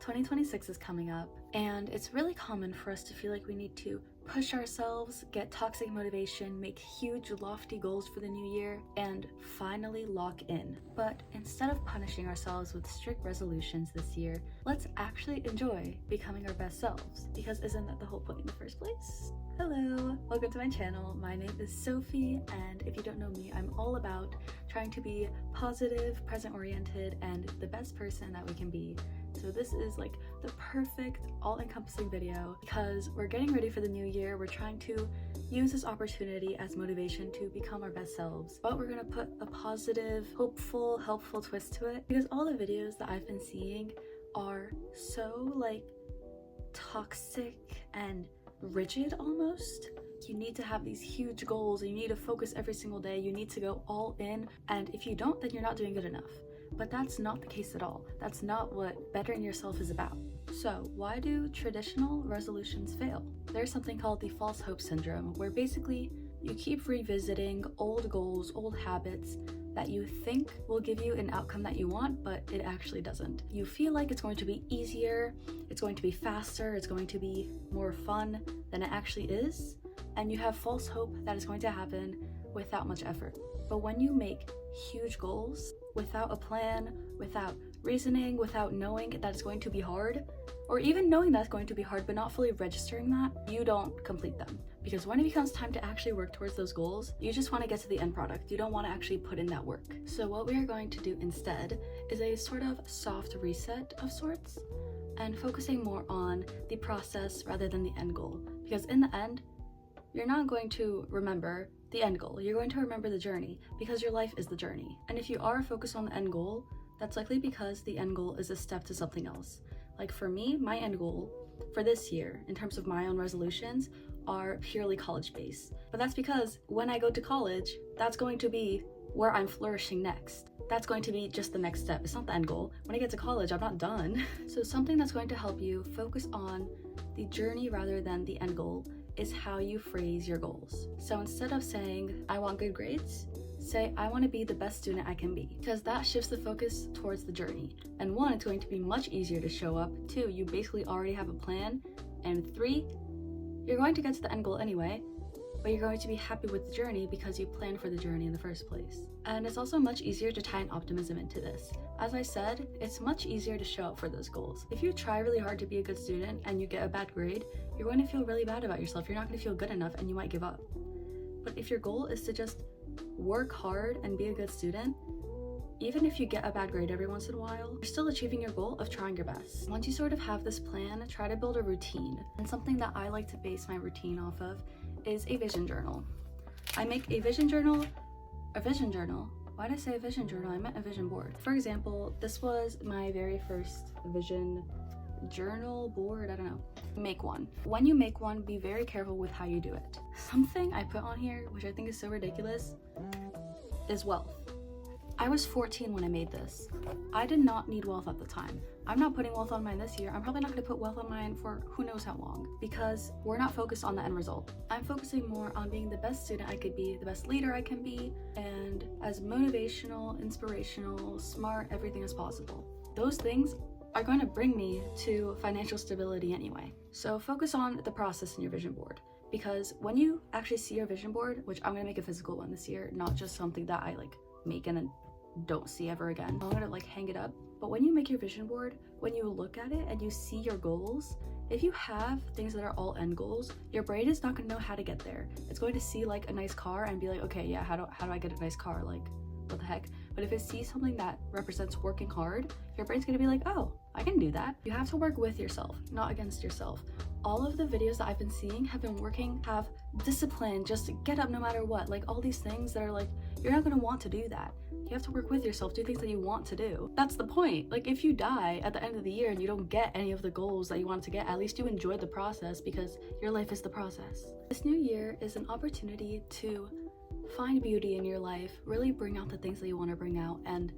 2026 is coming up, and it's really common for us to feel like we need to push ourselves, get toxic motivation, make huge lofty goals for the new year, and finally lock in. But instead of punishing ourselves with strict resolutions this year, let's actually enjoy becoming our best selves, because isn't that the whole point in the first place? Hello, welcome to my channel. My name is Sophie, and if you don't know me, I'm all about trying to be positive, present-oriented, and the best person that we can be. So this is like the perfect all-encompassing video because we're getting ready for the new year. We're trying to use this opportunity as motivation to become our best selves, but we're gonna put a positive, hopeful, helpful twist to it, because all the videos that I've been seeing are so like toxic and rigid almost. You need to have these huge goals and you need to focus every single day. You need to go all in, and if you don't, then you're not doing good enough. But that's not the case at all. That's not what bettering yourself is about. So why do traditional resolutions fail? There's something called the false hope syndrome, where basically you keep revisiting old goals, old habits that you think will give you an outcome that you want, but it actually doesn't. You feel like it's going to be easier, it's going to be faster, it's going to be more fun than it actually is, and you have false hope that it's going to happen without much effort. But when you make huge goals without a plan, without reasoning, without knowing that it's going to be hard, or even knowing that's going to be hard but not fully registering that, you don't complete them. Because when it becomes time to actually work towards those goals, you just want to get to the end product. You don't want to actually put in that work. So what we are going to do instead is a sort of soft reset of sorts, and focusing more on the process rather than the end goal. Because in the end, you're not going to remember the end goal. You're going to remember the journey, because your life is the journey. And if you are focused on the end goal, that's likely because the end goal is a step to something else. Like for me, my end goal for this year, in terms of my own resolutions, are purely college-based. But that's because when I go to college, that's going to be where I'm flourishing next. That's going to be just the next step. It's not the end goal. When I get to college, I'm not done. So something that's going to help you focus on the journey rather than the end goal is how you phrase your goals. So instead of saying, I want good grades, say, I want to be the best student I can be, because that shifts the focus towards the journey. And one, it's going to be much easier to show up. Two, you basically already have a plan. And three, you're going to get to the end goal anyway, but you're going to be happy with the journey because you planned for the journey in the first place. And it's also much easier to tie an optimism into this. As I said, it's much easier to show up for those goals. If you try really hard to be a good student and you get a bad grade, you're going to feel really bad about yourself. You're not going to feel good enough and you might give up. But if your goal is to just work hard and be a good student, even if you get a bad grade every once in a while, you're still achieving your goal of trying your best. Once you sort of have this plan, try to build a routine. And something that I like to base my routine off of is a vision journal. I make a vision journal. Why did I say a vision journal? I meant a vision board. For example, this was my very first vision journal board, I don't know. Make one. When you make one, be very careful with how you do it. Something I put on here, which I think is so ridiculous, is wealth. I was 14 when I made this. I did not need wealth at the time. I'm not putting wealth on mine this year. I'm probably not going to put wealth on mine for who knows how long, because we're not focused on the end result. I'm focusing more on being the best student I could be, the best leader I can be, and as motivational, inspirational, smart, everything as possible. Those things are going to bring me to financial stability anyway. So focus on the process in your vision board, because when you actually see your vision board, which I'm going to make a physical one this year, not just something that I like make and then don't see ever again. I'm gonna like hang it up. But when you make your vision board, when you look at it and you see your goals, if you have things that are all end goals, your brain is not gonna know how to get there. It's going to see like a nice car and be like, okay, yeah, how do I get a nice car? Like, what the heck? But if it sees something that represents working hard, your brain's gonna be like, oh, I can do that. You have to work with yourself, not against yourself. All of the videos that I've been seeing have discipline, just get up no matter what. Like all these things that are like, you're not gonna want to do that. You have to work with yourself, do things that you want to do. That's the point. Like if you die at the end of the year and you don't get any of the goals that you wanted to get, at least you enjoyed the process, because your life is the process. This new year is an opportunity to find beauty in your life, really bring out the things that you want to bring out, and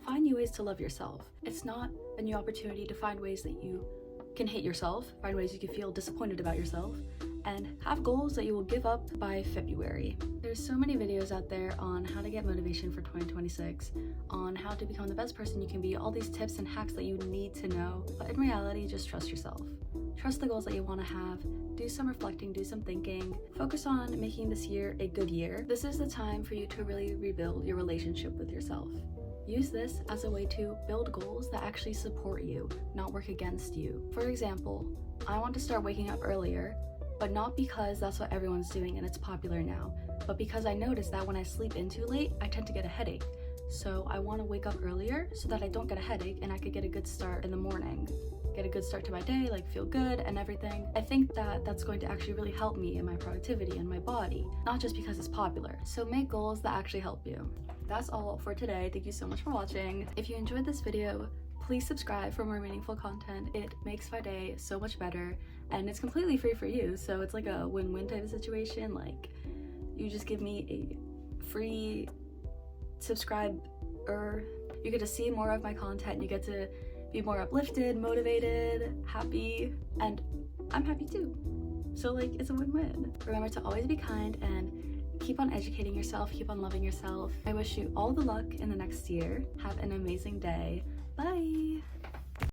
find new ways to love yourself. It's not a new opportunity to find ways that you can hate yourself, find ways you can feel disappointed about yourself, and have goals that you will give up by February. There's so many videos out there on how to get motivation for 2026, on how to become the best person you can be, all these tips and hacks that you need to know. But in reality, just trust yourself. Trust the goals that you want to have. Do some reflecting, do some thinking. Focus on making this year a good year. This is the time for you to really rebuild your relationship with yourself. Use this as a way to build goals that actually support you, not work against you. For example, I want to start waking up earlier, but not because that's what everyone's doing and it's popular now, but because I noticed that when I sleep in too late, I tend to get a headache. So I want to wake up earlier so that I don't get a headache and I could get a good start in the morning. Get a good start to my day, like feel good and everything. I think that that's going to actually really help me in my productivity and my body, not just because it's popular. So make goals that actually help you. That's all for today. Thank you so much for watching. If you enjoyed this video, please subscribe for more meaningful content. It makes my day so much better, and it's completely free for you, so it's like a win-win type of situation. Like, you just give me a free subscriber. You get to see more of my content. You get to be more uplifted, motivated, happy, and I'm happy too. So like, it's a win-win. Remember to always be kind and keep on educating yourself, keep on loving yourself. I wish you all the luck in the next year. Have an amazing day. Bye!